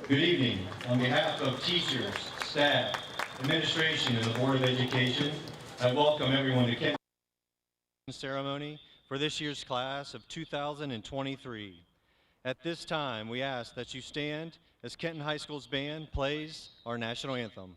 Good evening. On behalf of teachers, staff, administration, and the Board of Education, I welcome everyone to Kenton ceremony for this year's class of 2023. At this time, we ask that you stand as Kenton High School's band plays our national anthem.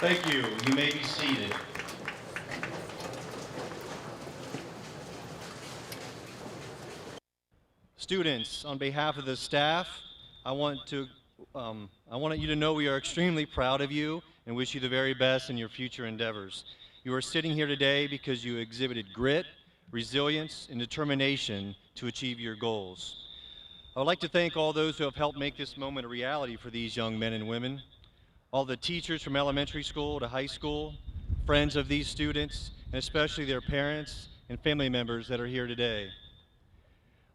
Thank you. You may be seated. Students, on behalf of the staff, I want you to know we are extremely proud of you and wish you the very best in your future endeavors. You are sitting here today because you exhibited grit, resilience, and determination to achieve your goals. I would like to thank all those who have helped make this moment a reality for these young men and women. All the teachers from elementary school to high school, friends of these students, and especially their parents and family members that are here today.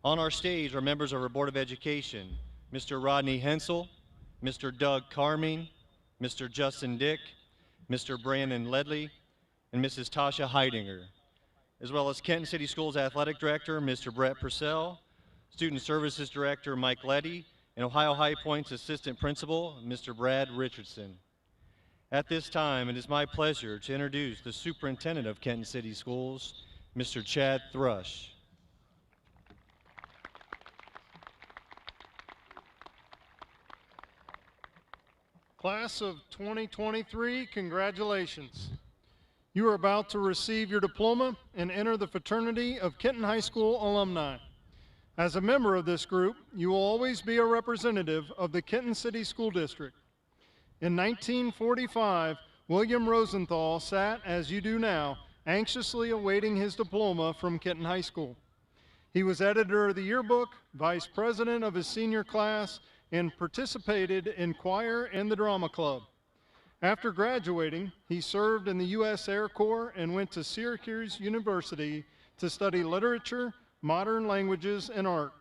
On our stage are members of our Board of Education, Mr. Rodney Hensel, Mr. Doug Carming, Mr. Justin Dick, Mr. Brandon Ledley, and Mrs. Tasha Heidinger, as well as Kenton City Schools Athletic Director, Mr. Brett Purcell, Student Services Director, Mike Letty, and Ohio High Point's Assistant Principal, Mr. Brad Richardson. At this time, it is my pleasure to introduce the Superintendent of Kenton City Schools, Mr. Chad Thrush. Class of 2023, congratulations. You are about to receive your diploma and enter the fraternity of Kenton High School alumni. As a member of this group, you will always be a representative of the Kenton City School District. In 1945, William Rosenthal sat, as you do now, anxiously awaiting his diploma from Kenton High School. He was editor of the yearbook, vice president of his senior class, and participated in choir and the drama club. After graduating, he served in the U.S. Air Corps and went to Syracuse University to study literature, modern languages, and art.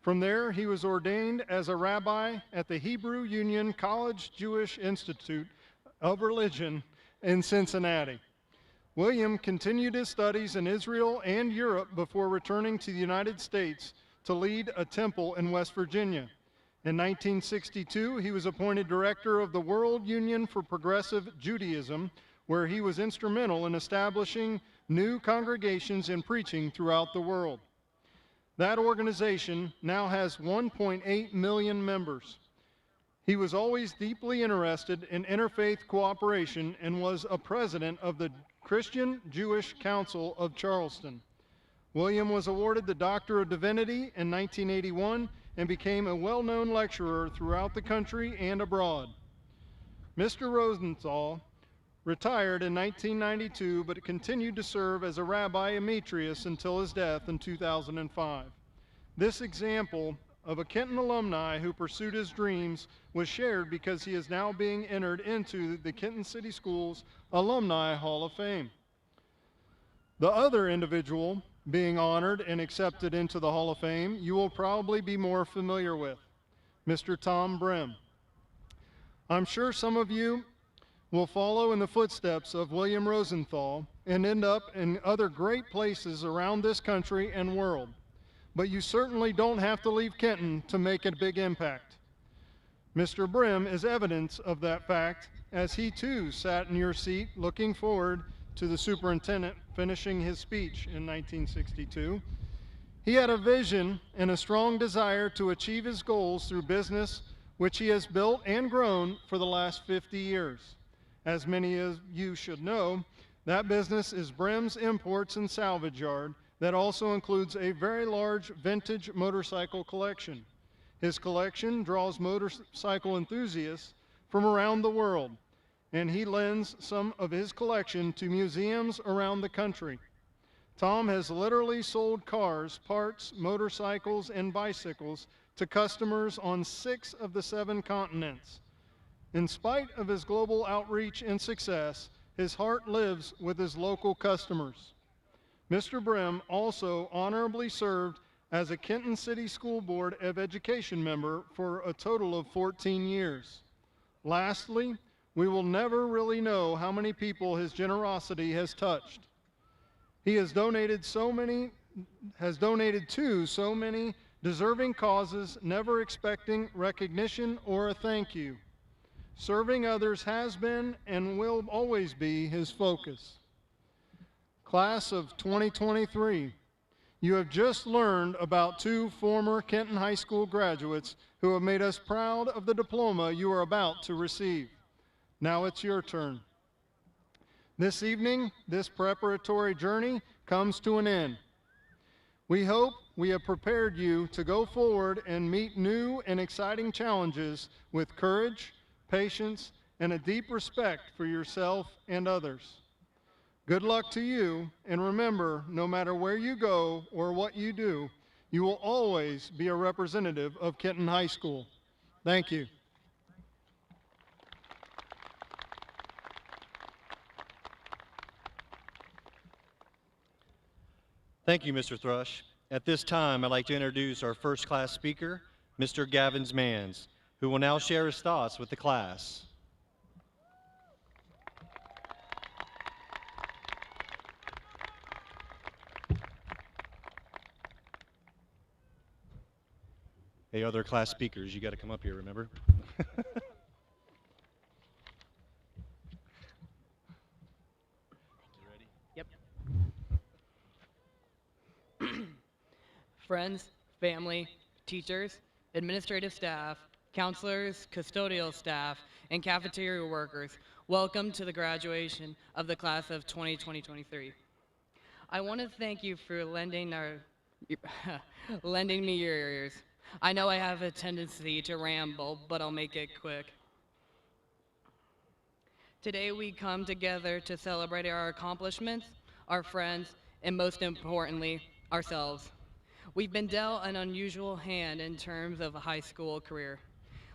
From there, he was ordained as a rabbi at the Hebrew Union College Jewish Institute of Religion in Cincinnati. William continued his studies in Israel and Europe before returning to the United States to lead a temple in West Virginia. In 1962, he was appointed director of the World Union for Progressive Judaism, where he was instrumental in establishing new congregations and preaching throughout the world. That organization now has 1.8 million members. He was always deeply interested in interfaith cooperation and was a president of the Christian Jewish Council of Charleston. William was awarded the Doctor of Divinity in 1981 and became a well-known lecturer throughout the country and abroad. Mr. Rosenthal retired in 1992, but continued to serve as a rabbi emeritus until his death in 2005. This example of a Kenton alumni who pursued his dreams was shared because he is now being entered into the Kenton City Schools Alumni Hall of Fame. The other individual being honored and accepted into the Hall of Fame you will probably be more familiar with, Mr. Tom Brim. I'm sure some of you will follow in the footsteps of William Rosenthal and end up in other great places around this country and world. but you certainly don't have to leave Kenton to make a big impact. Mr. Brim is evidence of that fact, as he too sat in your seat looking forward to the superintendent finishing his speech in 1962. He had a vision and a strong desire to achieve his goals through business, which he has built and grown for the last 50 years. As many of you should know, that business is Brim's Imports and Salvage Yard that also includes a very large vintage motorcycle collection. His collection draws motorcycle enthusiasts from around the world, and he lends some of his collection to museums around the country. Tom has literally sold cars, parts, motorcycles, and bicycles to customers on 6 of the 7 continents. In spite of his global outreach and success, his heart lives with his local customers. Mr. Brim also honorably served as a Kenton City School Board of Education member for a total of 14 years. Lastly, we will never really know how many people his generosity has touched. He has donated to so many deserving causes, never expecting recognition or a thank you. Serving others has been and will always be his focus. Class of 2023, you have just learned about 2 former Kenton High School graduates who have made us proud of the diploma you are about to receive. Now it's your turn. This evening, this preparatory journey comes to an end. We hope we have prepared you to go forward and meet new and exciting challenges with courage, patience, and a deep respect for yourself and others. Good luck to you, and remember, no matter where you go or what you do, you will always be a representative of Kenton High School. Thank you. Thank you, Mr. Thrush. At this time, I'd like to introduce our first class speaker, Mr. Gavin Mans, who will now share his thoughts with the class. Hey, other class speakers, you got to come up here, remember? Yep. Friends, family, teachers, administrative staff, counselors, custodial staff, and cafeteria workers, welcome to the graduation of the class of 2023. I want to thank you for lending me your ears. I know I have a tendency to ramble, but I'll make it quick. Today we come together to celebrate our accomplishments, our friends, and most importantly, ourselves. We've been dealt an unusual hand in terms of a high school career.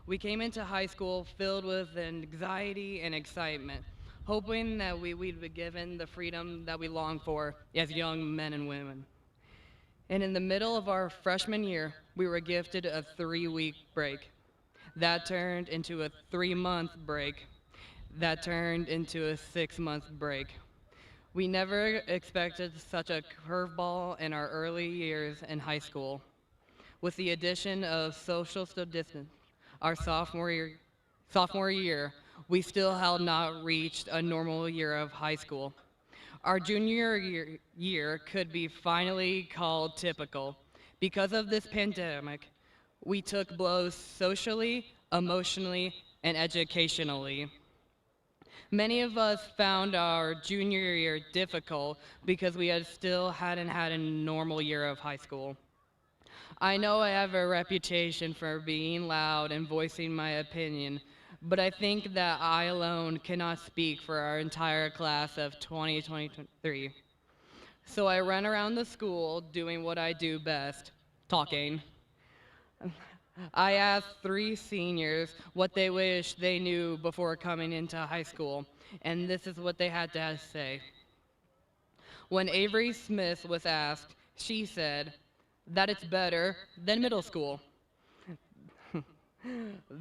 We came into high school filled with anxiety and excitement, hoping that we'd be given the freedom that we long for as young men and women. And in the middle of our freshman year, we were gifted a 3-week break. That turned into a 3-month break. That turned into a 6-month break. We never expected such a curveball in our early years in high school. With the addition of social distance, our sophomore year, we still had not reached a normal year of high school. Our junior year could be finally called typical. Because of this pandemic, we took blows socially, emotionally, and educationally. Many of us found our junior year difficult because we still hadn't had a normal year of high school. I know I have a reputation for being loud and voicing my opinion, but I think that I alone cannot speak for our entire class of 2023. So I ran around the school doing what I do best, talking. I asked 3 seniors what they wish they knew before coming into high school, and this is what they had to say. When Avery Smith was asked, she said that it's better than middle school.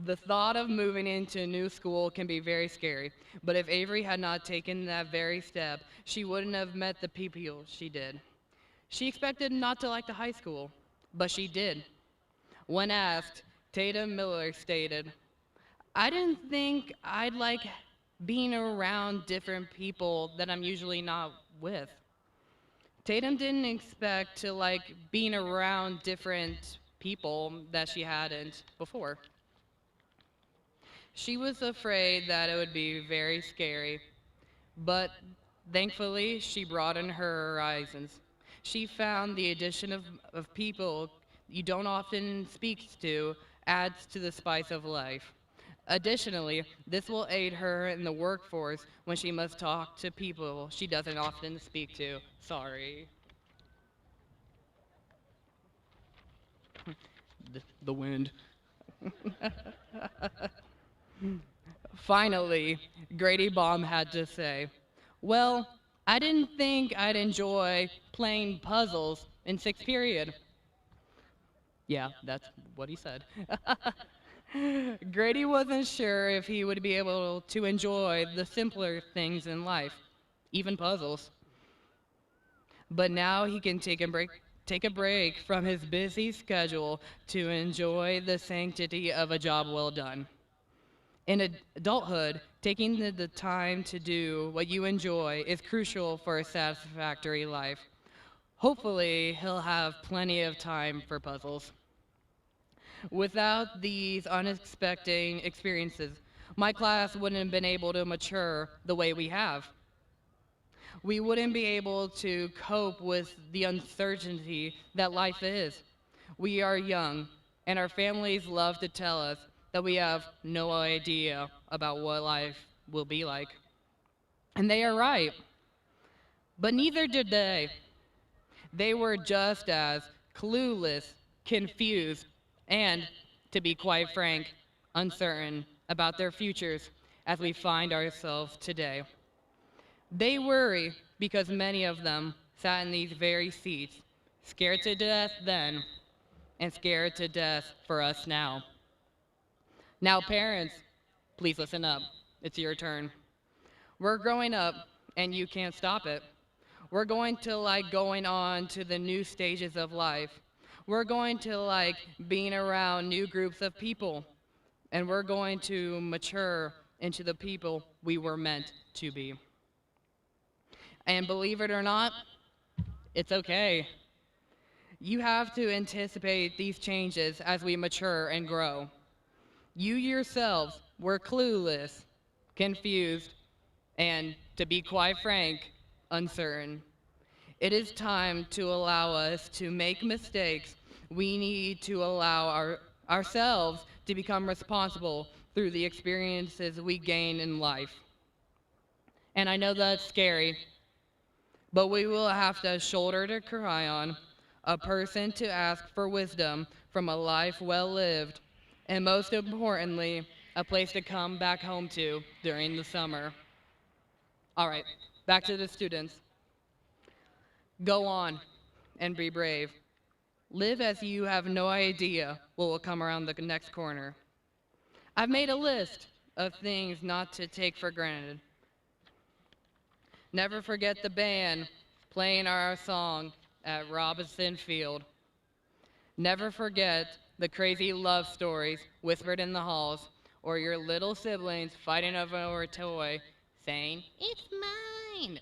The thought of moving into a new school can be very scary, but if Avery had not taken that very step, she wouldn't have met the people she did. She expected not to like the high school, but she did. When asked, Tatum Miller stated, I didn't think I'd like being around different people that I'm usually not with. Tatum didn't expect to like being around different people that she hadn't before. She was afraid that it would be very scary, but thankfully she broadened her horizons. She found the addition of people you don't often speak to adds to the spice of life. Additionally, this will aid her in the workforce when she must talk to people she doesn't often speak to. Sorry. The wind. Finally, Grady Baum had to say, well, I didn't think I'd enjoy playing puzzles in sixth period. Yeah, that's what he said. Grady wasn't sure if he would be able to enjoy the simpler things in life, even puzzles. But now he can take a break from his busy schedule to enjoy the sanctity of a job well done. In adulthood, taking the time to do what you enjoy is crucial for a satisfactory life. Hopefully, he'll have plenty of time for puzzles. Without these unexpected experiences, my class wouldn't have been able to mature the way we have. We wouldn't be able to cope with the uncertainty that life is. We are young, and our families love to tell us that we have no idea about what life will be like. And they are right. But neither did they. They were just as clueless, confused, and, to be quite frank, uncertain about their futures as we find ourselves today. They worry because many of them sat in these very seats, scared to death then, and scared to death for us now. Now, parents, please listen up. It's your turn. We're growing up, and you can't stop it. We're going to like going on to the new stages of life. We're going to like being around new groups of people, and we're going to mature into the people we were meant to be. And believe it or not, it's okay. You have to anticipate these changes as we mature and grow. You yourselves were clueless, confused, and, to be quite frank, uncertain. It is time to allow us to make mistakes. We need to allow ourselves to become responsible through the experiences we gain in life. And I know that's scary, but we will have a shoulder to cry on, a person to ask for wisdom from a life well lived, and most importantly, a place to come back home to during the summer. All right, back to the students. Go on and be brave. Live as you have no idea what will come around the next corner. I've made a list of things not to take for granted. Never forget the band playing our song at Robinson Field. Never forget the crazy love stories whispered in the halls, or your little siblings fighting over a toy, saying, "It's mine."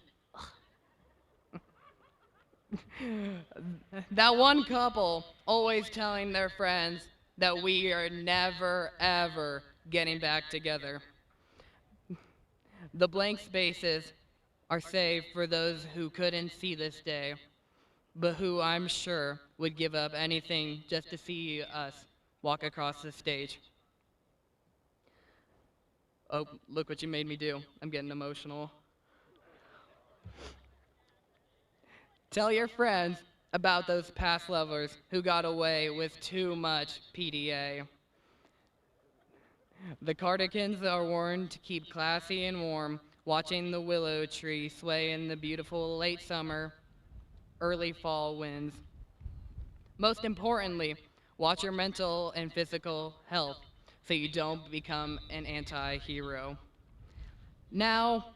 That one couple always telling their friends that we are never, ever getting back together. The blank spaces are saved for those who couldn't see this day, but who I'm sure would give up anything just to see us walk across the stage. Oh, look what you made me do. I'm getting emotional. Tell your friends about those past lovers who got away with too much PDA. The cardigans are worn to keep classy and warm, watching the willow tree sway in the beautiful late summer, early fall winds. Most importantly, watch your mental and physical health so you don't become an anti-hero. Now,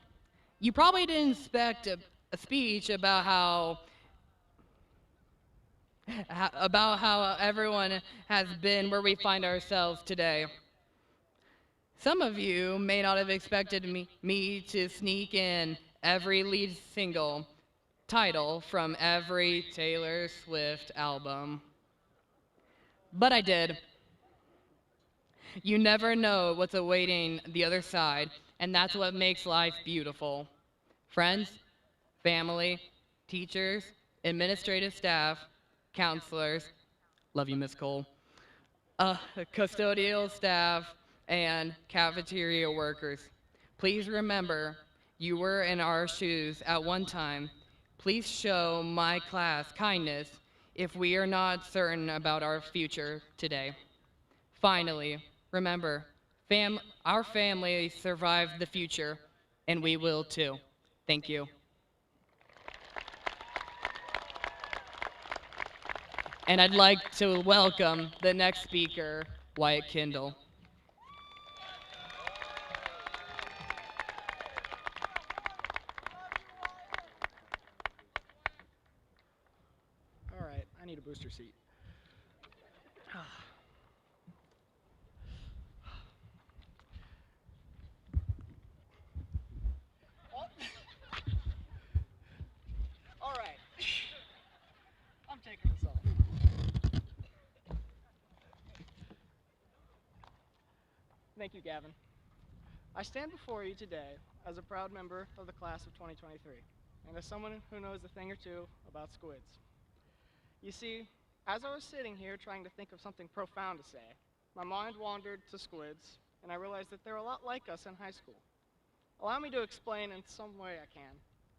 you probably didn't expect a speech about how about how everyone has been where we find ourselves today. Some of you may not have expected me to sneak in every lead single title from every Taylor Swift album, but I did. You never know what's awaiting the other side, and that's what makes life beautiful. Friends, family, teachers, administrative staff, counselors, love you, Miss Cole, uh, custodial staff, and cafeteria workers. Please remember you were in our shoes at one time. Please show my class kindness if we are not certain about our future today. Finally, remember, our family survived the future, and we will too. Thank you. And I'd like to welcome the next speaker, Wyatt Kendall. All right, I need a booster seat. All right, I'm taking this off. Thank you, Gavin. I stand before you today as a proud member of the class of 2023, and as someone who knows a thing or two about squids. You see, as I was sitting here trying to think of something profound to say, my mind wandered to squids, and I realized that they're a lot like us in high school. Allow me to explain in some way I can.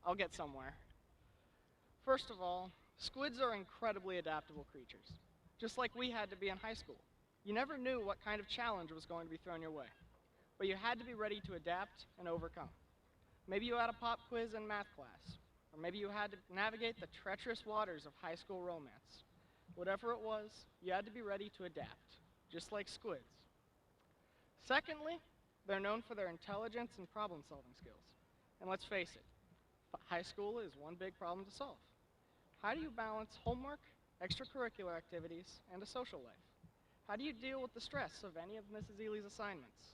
I'll get somewhere. First of all, squids are incredibly adaptable creatures, just like we had to be in high school. You never knew what kind of challenge was going to be thrown your way, but you had to be ready to adapt and overcome. Maybe you had a pop quiz in math class, or maybe you had to navigate the treacherous waters of high school romance. Whatever it was, you had to be ready to adapt, just like squids. Secondly, they're known for their intelligence and problem-solving skills. And let's face it, high school is one big problem to solve. How do you balance homework, extracurricular activities, and a social life? How do you deal with the stress of any of Mrs. Ely's assignments?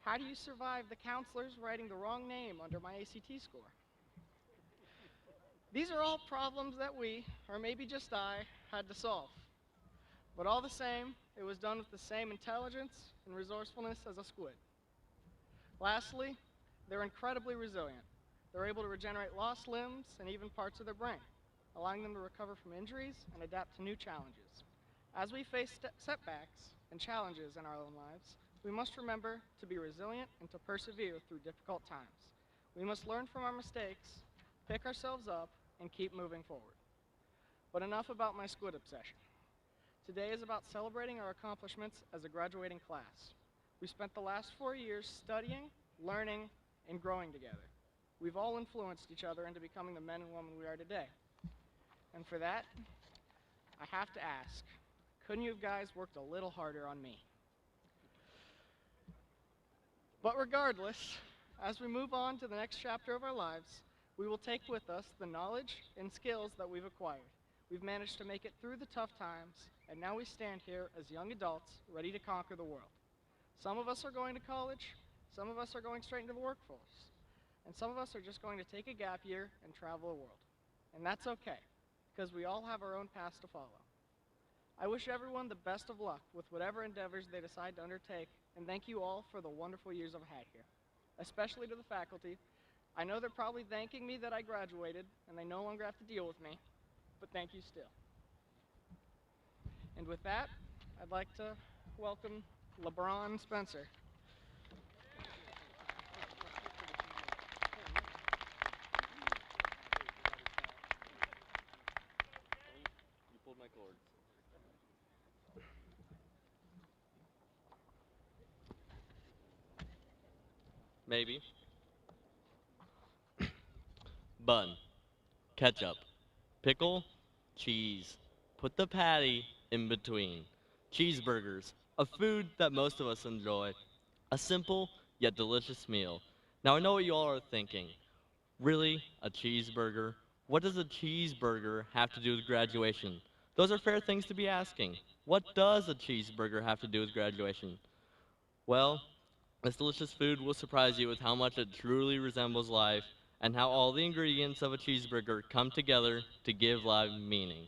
How do you survive the counselors writing the wrong name under my ACT score? These are all problems that we, or maybe just I, had to solve. But all the same, it was done with the same intelligence and resourcefulness as a squid. Lastly, they're incredibly resilient. They're able to regenerate lost limbs and even parts of their brain, allowing them to recover from injuries and adapt to new challenges. As we face setbacks and challenges in our own lives, we must remember to be resilient and to persevere through difficult times. We must learn from our mistakes, pick ourselves up, and keep moving forward. But enough about my squid obsession. Today is about celebrating our accomplishments as a graduating class. We spent the last 4 years studying, learning, and growing together. We've all influenced each other into becoming the men and women we are today. And for that, I have to ask, couldn't you guys worked a little harder on me? But regardless, as we move on to the next chapter of our lives, we will take with us the knowledge and skills that we've acquired. We've managed to make it through the tough times, and now we stand here as young adults ready to conquer the world. Some of us are going to college, some of us are going straight into the workforce, and some of us are just going to take a gap year and travel the world. And that's okay, because we all have our own paths to follow. I wish everyone the best of luck with whatever endeavors they decide to undertake, and thank you all for the wonderful years I've had here, especially to the faculty. I know they're probably thanking me that I graduated, and they no longer have to deal with me, but thank you still. And with that, I'd like to welcome LeBron Spencer. You pulled my cord. Maybe. Bun, ketchup, pickle, cheese. Put the patty in between. Cheeseburgers, a food that most of us enjoy. A simple yet delicious meal. Now I know what you all are thinking. Really? A cheeseburger? What does a cheeseburger have to do with graduation? Those are fair things to be asking. What does a cheeseburger have to do with graduation? Well, this delicious food will surprise you with how much it truly resembles life and how all the ingredients of a cheeseburger come together to give life meaning.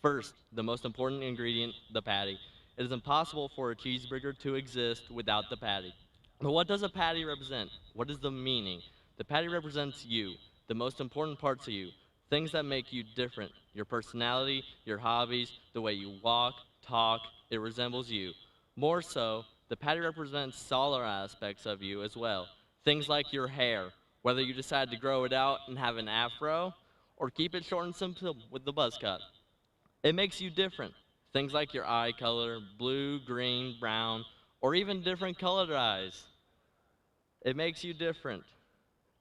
First, the most important ingredient, the patty. It is impossible for a cheeseburger to exist without the patty. But what does a patty represent? What is the meaning? The patty represents you, the most important parts of you, things that make you different, your personality, your hobbies, the way you walk, talk, it resembles you. More so, the patty represents smaller aspects of you as well. Things like your hair, whether you decide to grow it out and have an afro, or keep it short and simple with the buzz cut. It makes you different. Things like your eye color, blue, green, brown, or even different colored eyes. It makes you different.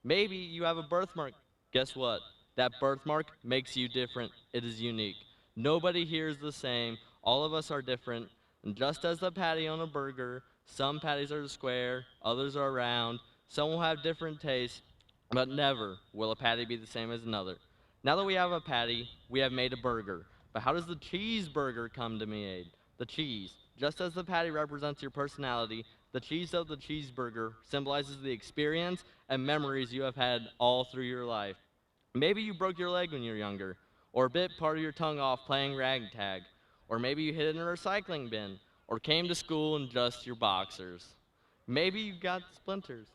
Maybe you have a birthmark. Guess what? That birthmark makes you different. It is unique. Nobody here is the same. All of us are different. And just as the patty on a burger, some patties are square, others are round, some will have different tastes, but never will a patty be the same as another. Now that we have a patty, we have made a burger. But how does the cheeseburger come to be made? The cheese. Just as the patty represents your personality, the cheese of the cheeseburger symbolizes the experience and memories you have had all through your life. Maybe you broke your leg when you were younger, or bit part of your tongue off playing ragtag, or maybe you hid in a recycling bin, or came to school in just your boxers. Maybe you got splinters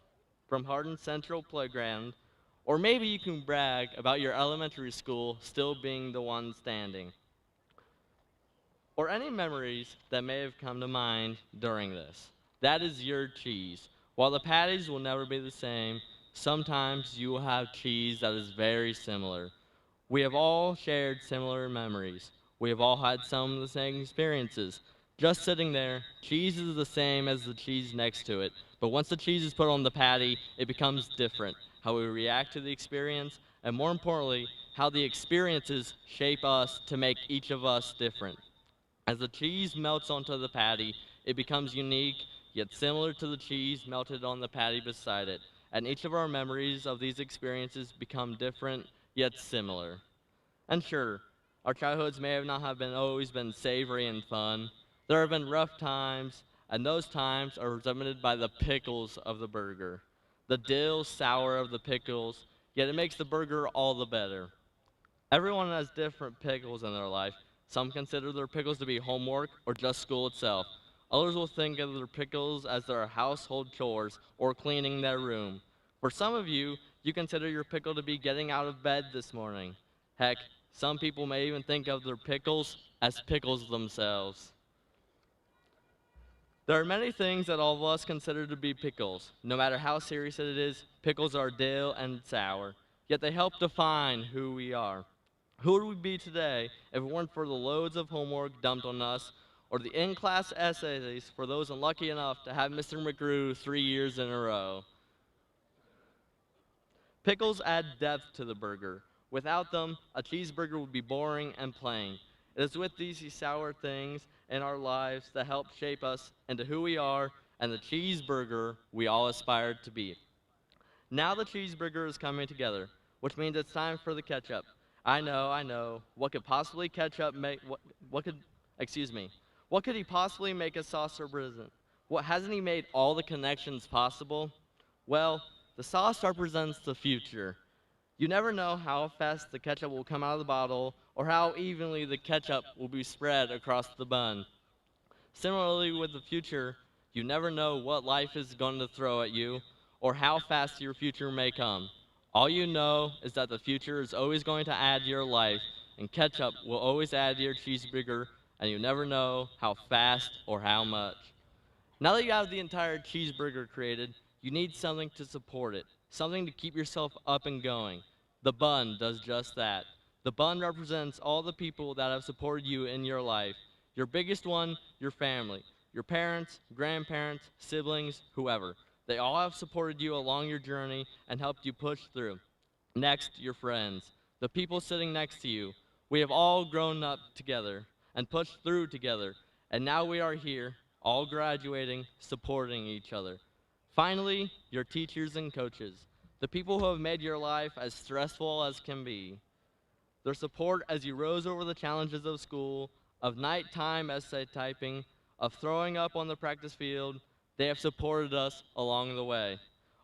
from Hardin Central Playground, or maybe you can brag about your elementary school still being the one standing. Or any memories that may have come to mind during this. That is your cheese. While the patties will never be the same, sometimes you will have cheese that is very similar. We have all shared similar memories. We have all had some of the same experiences. Just sitting there, cheese is the same as the cheese next to it, but once the cheese is put on the patty, it becomes different. How we react to the experience, and more importantly, how the experiences shape us to make each of us different. As the cheese melts onto the patty, it becomes unique, yet similar to the cheese melted on the patty beside it. And each of our memories of these experiences become different, yet similar. And sure, our childhoods may have not have been always been savory and fun. There have been rough times, and those times are represented by the pickles of the burger. The dill sour of the pickles, yet it makes the burger all the better. Everyone has different pickles in their life. Some consider their pickles to be homework or just school itself. Others will think of their pickles as their household chores or cleaning their room. For some of you, you consider your pickle to be getting out of bed this morning. Heck, some people may even think of their pickles as pickles themselves. There are many things that all of us consider to be pickles. No matter how serious it is, pickles are dill and sour, yet they help define who we are. Who would we be today if it weren't for the loads of homework dumped on us, or the in-class essays for those unlucky enough to have Mr. McGrew 3 years in a row? Pickles add depth to the burger. Without them, a cheeseburger would be boring and plain. It is with these sour things in our lives that help shape us into who we are and the cheeseburger we all aspire to be. Now the cheeseburger is coming together, which means it's time for the ketchup. I know. What could possibly ketchup make? What could he possibly make a sauce represent? What hasn't he made all the connections possible? Well, the sauce represents the future. You never know how fast the ketchup will come out of the bottle or how evenly the ketchup will be spread across the bun. Similarly with the future, you never know what life is going to throw at you or how fast your future may come. All you know is that the future is always going to add to your life, and ketchup will always add to your cheeseburger, and you never know how fast or how much. Now that you have the entire cheeseburger created, you need something to support it, something to keep yourself up and going. The bun does just that. The bun represents all the people that have supported you in your life. Your biggest one, your family. Your parents, grandparents, siblings, whoever. They all have supported you along your journey and helped you push through. Next, your friends, the people sitting next to you. We have all grown up together and pushed through together, and now we are here, all graduating, supporting each other. Finally, your teachers and coaches, the people who have made your life as stressful as can be. their support as you rose over the challenges of school, of nighttime essay typing, of throwing up on the practice field. They have supported us along the way.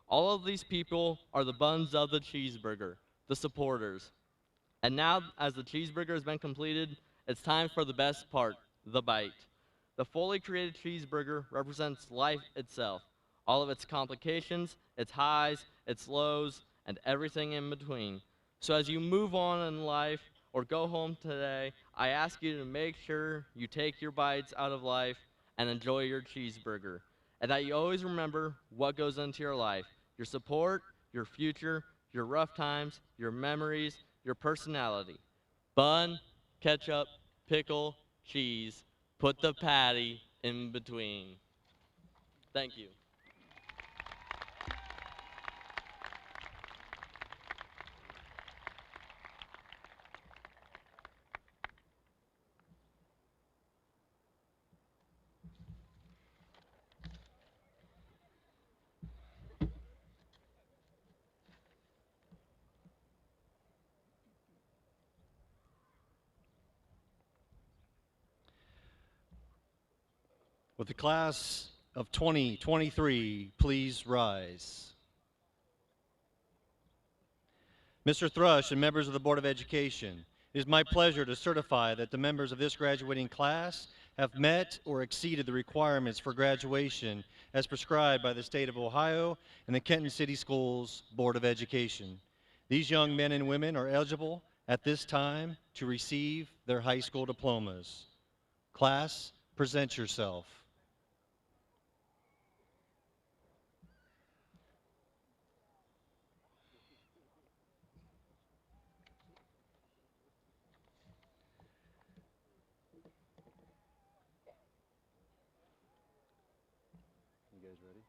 All of these people are the buns of the cheeseburger, the supporters. And now, as the cheeseburger has been completed, it's time for the best part, the bite. The fully created cheeseburger represents life itself, all of its complications, its highs, its lows, and everything in between. So as you move on in life or go home today, I ask you to make sure you take your bites out of life and enjoy your cheeseburger. And that you always remember what goes into your life, your support, your future, your rough times, your memories, your personality. Bun, ketchup, pickle, cheese. Put the patty in between. Thank you. With the class of 2023, please rise. Mr. Thrush and members of the Board of Education, it is my pleasure to certify that the members of this graduating class have met or exceeded the requirements for graduation as prescribed by the state of Ohio and the Kenton City Schools Board of Education. These young men and women are eligible at this time to receive their high school diplomas. Class, present yourself. You guys ready?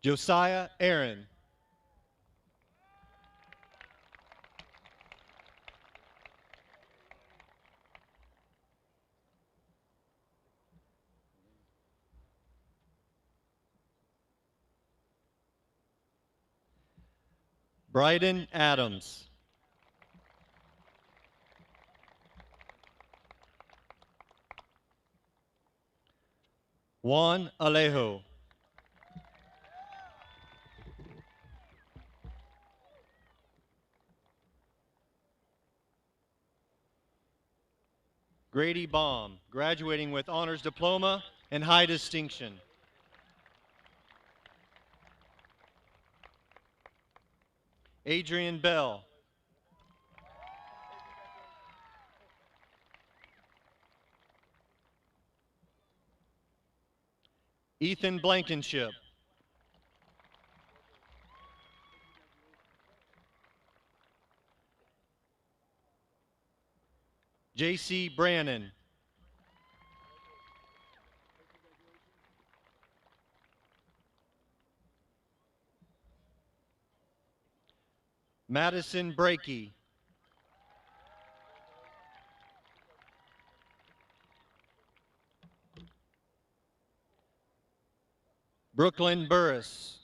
Josiah Aaron. Bryden Adams. Juan Alejo. Grady Baum, graduating with honors diploma and high distinction. Adrian Bell. Ethan Blankenship. J.C. Brannon. Madison Brakey. Brooklyn Burris.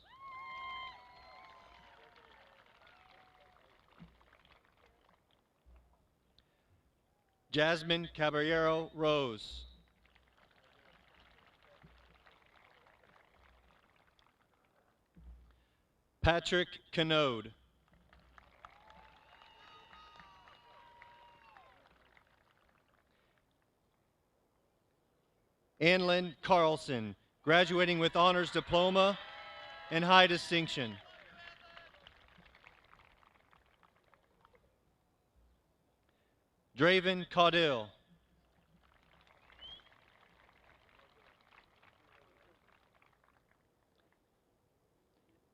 Jasmine Caballero Rose. Patrick Canode. Anlin Carlson, graduating with honors diploma and high distinction. Draven Caudill.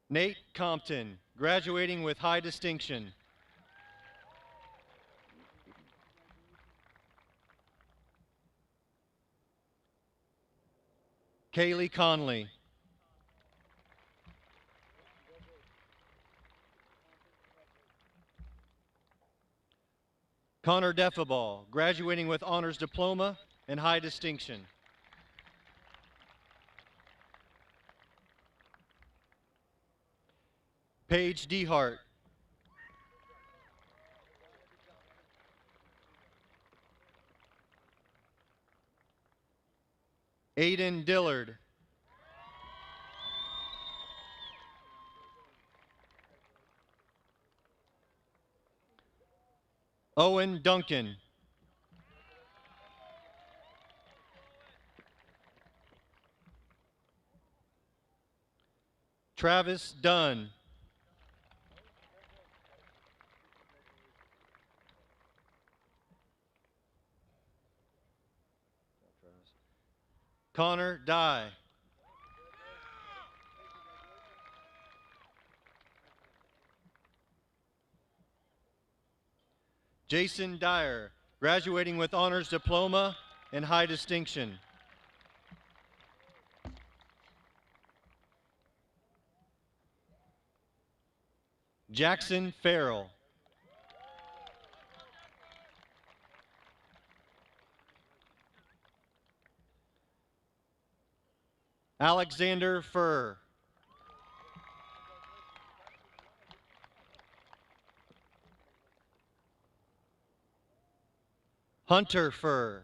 Nate Compton, graduating with high distinction. Kaylee Conley. Connor Defaball, graduating with honors diploma and high distinction. Paige Dehart. Aiden Dillard. Owen Duncan. Travis Dunn. Connor Dye. Jason Dyer, graduating with honors diploma and high distinction. Jackson Farrell. Alexander Furr. Hunter Furr.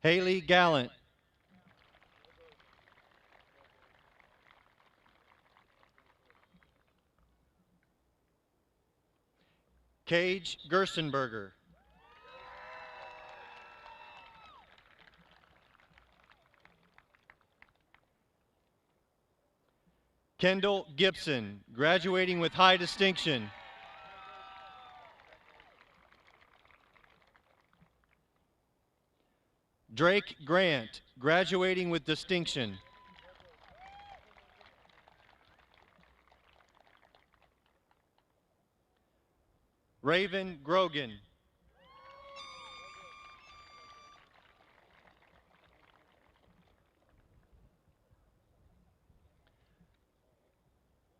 Haley Gallant. Cage Gerstenberger. Kendall Gibson, graduating with high distinction. Drake Grant, graduating with distinction. Raven Grogan.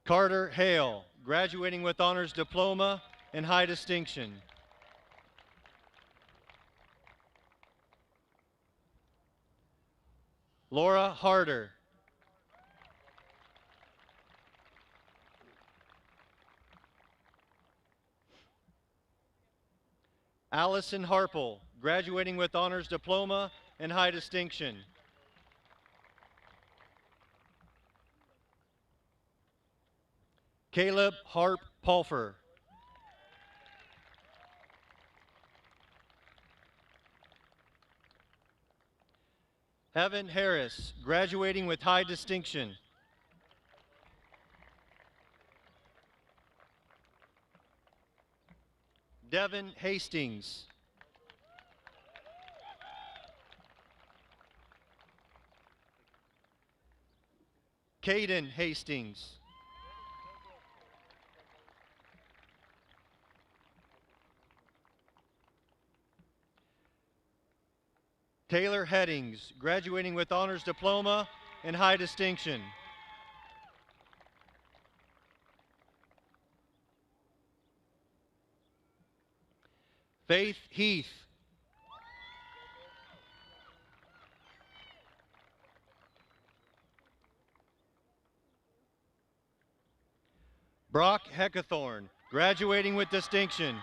Carter Hale, graduating with honors diploma and high distinction. Laura Harder. Allison Harple, graduating with honors diploma and high distinction. Caleb Harp Pulfer. Heaven Harris, graduating with high distinction. Devin Hastings. Caden Hastings. Taylor Headings, graduating with honors diploma and high distinction. Faith Heath. Brock Heckathorn, graduating with distinction.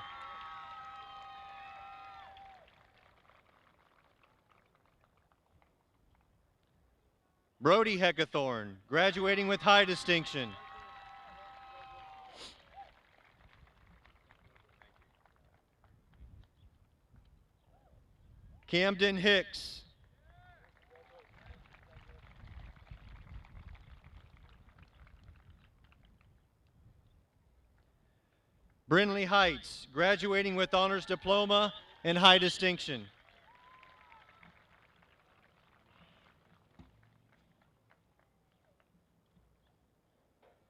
Brody Heckathorn, graduating with high distinction. Camden Hicks. Brinley Heights, graduating with honors diploma and high distinction.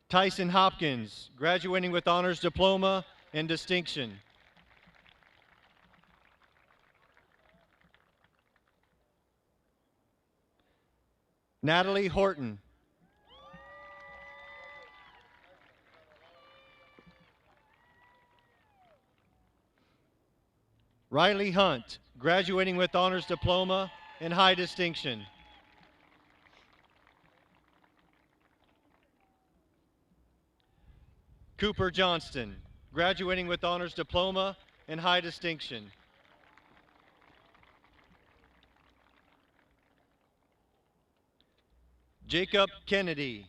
Tyson Hopkins, graduating with honors diploma and distinction. Natalie Horton. Riley Hunt, graduating with honors diploma and high distinction. Cooper Johnston, graduating with honors diploma and high distinction. Jacob Kennedy.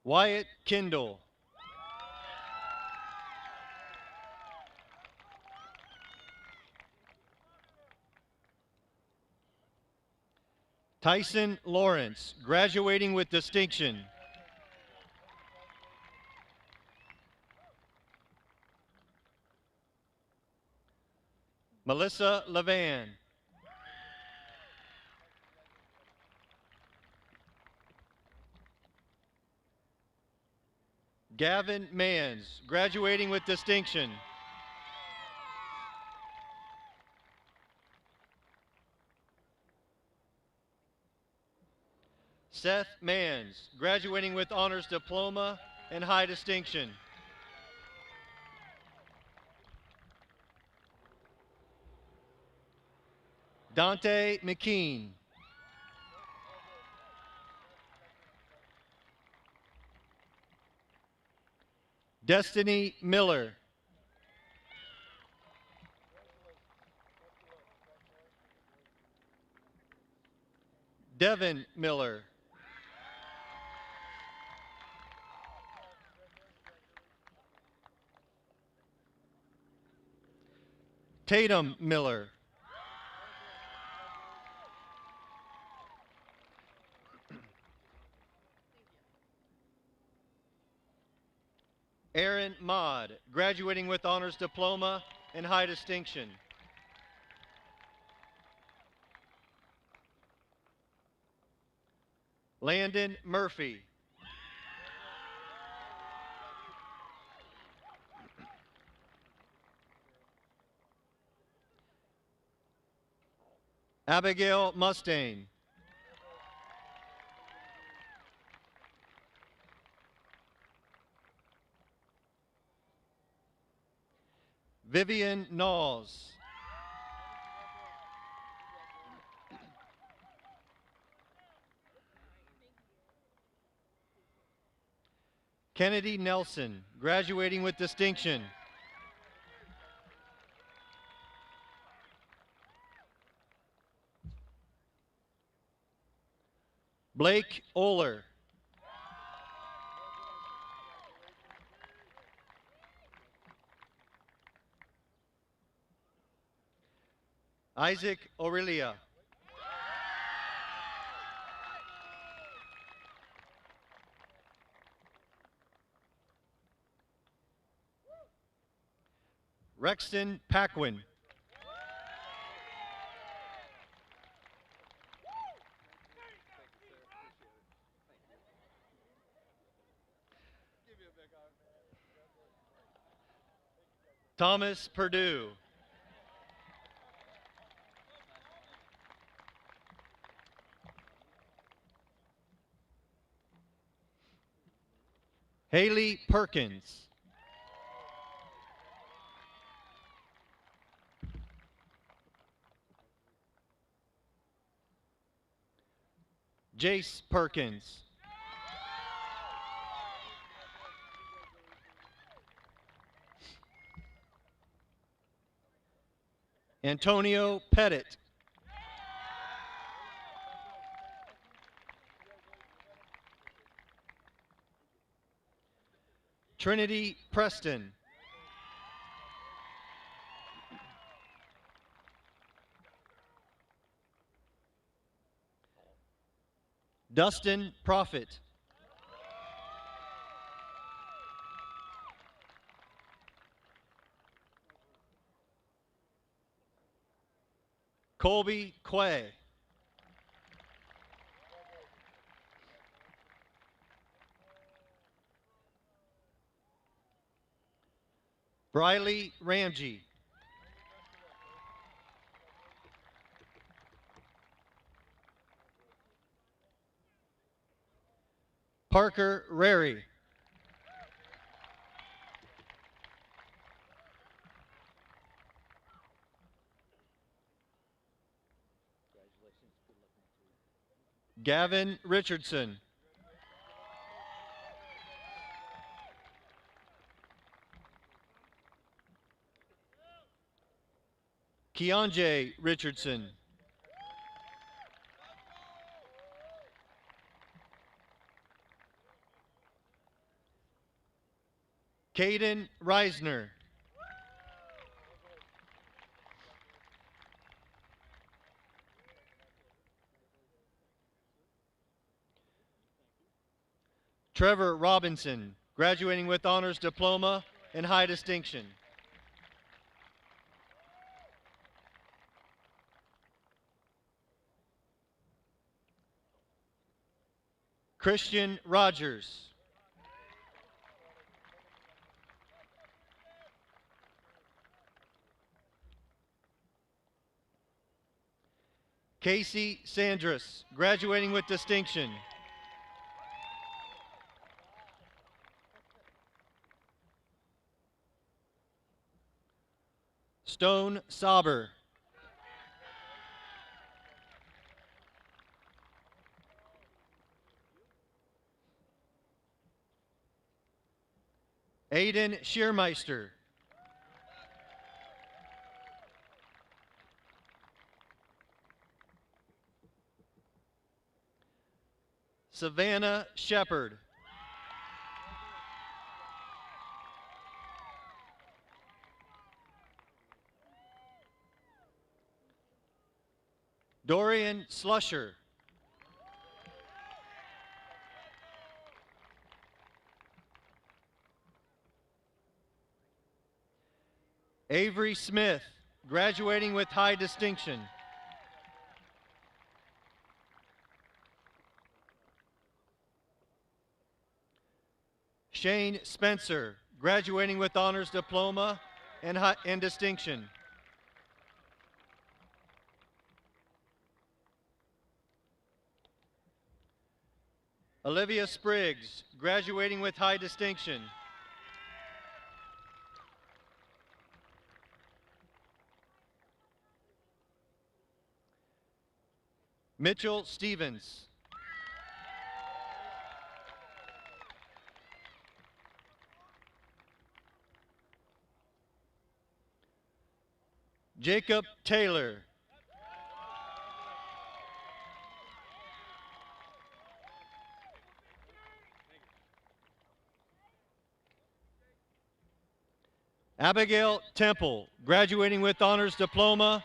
Wyatt Kendall. Tyson Lawrence, graduating with distinction. Melissa Levan. Gavin Mans, graduating with distinction. Seth Mans, graduating with honors diploma and high distinction. Dante McKean. Destiny Miller. Devin Miller. Tatum Miller. Aaron Maude, graduating with honors diploma and high distinction. Landon Murphy. Abigail Mustaine. Vivian Knowles. Kennedy Nelson, graduating with distinction. Blake Oler. Isaac Aurelia. Rexton Paquin. Thomas Perdue. Haley Perkins. Jace Perkins. Antonio Pettit. Trinity Preston. Dustin Profit. Colby Quay. Briley Ramsey. Parker Rary. Gavin Richardson. Keonjay Richardson. Caden Reisner. Trevor Robinson, graduating with honors diploma and high distinction. Christian Rogers. Casey Sandris, graduating with distinction. Stone Sauber. Aiden Shearmeister. Savannah Shepard. Dorian Slusher. Avery Smith, graduating with high distinction. Shane Spencer, graduating with honors diploma and distinction. Olivia Spriggs, graduating with high distinction. Mitchell Stevens. Jacob Taylor. Abigail Temple, graduating with honors diploma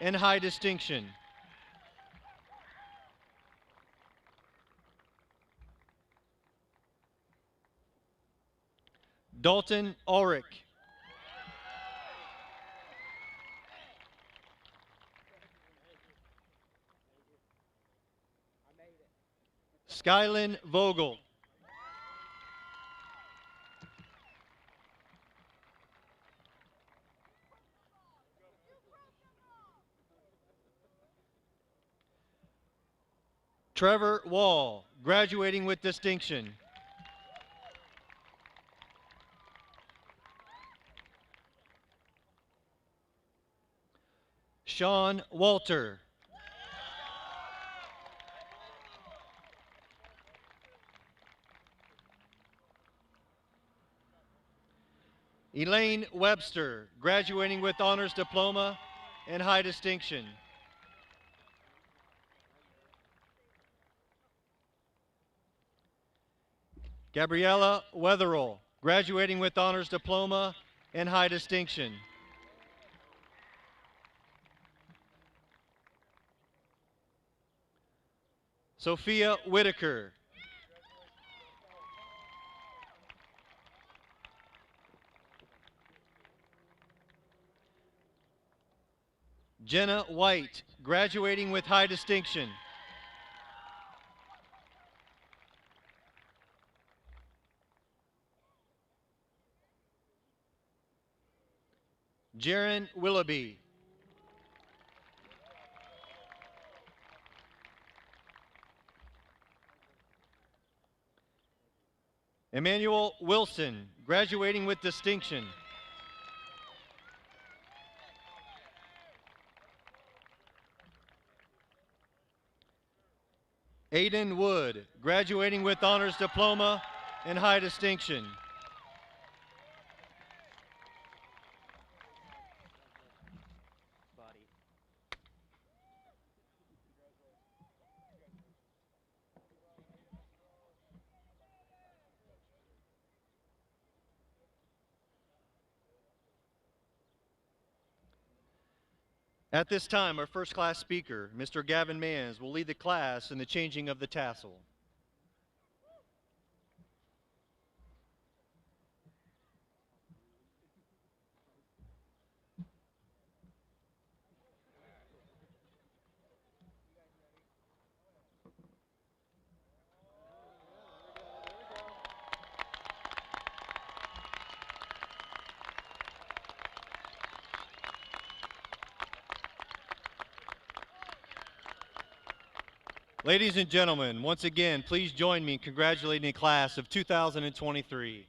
and high distinction. Dalton Ulrich. Skylin Vogel. Trevor Wall, graduating with distinction. Sean Walter. Elaine Webster, graduating with honors diploma and high distinction. Gabriella Wetherell, graduating with honors diploma and high distinction. Sophia Whitaker. Jenna White, graduating with high distinction. Jaron Willoughby. Emmanuel Wilson, graduating with distinction. Aiden Wood, graduating with honors diploma and high distinction. At this time, our first class speaker, Mr. Gavin Mans, will lead the class in the changing of the tassel. Ladies and gentlemen, once again, please join me in congratulating the class of 2023.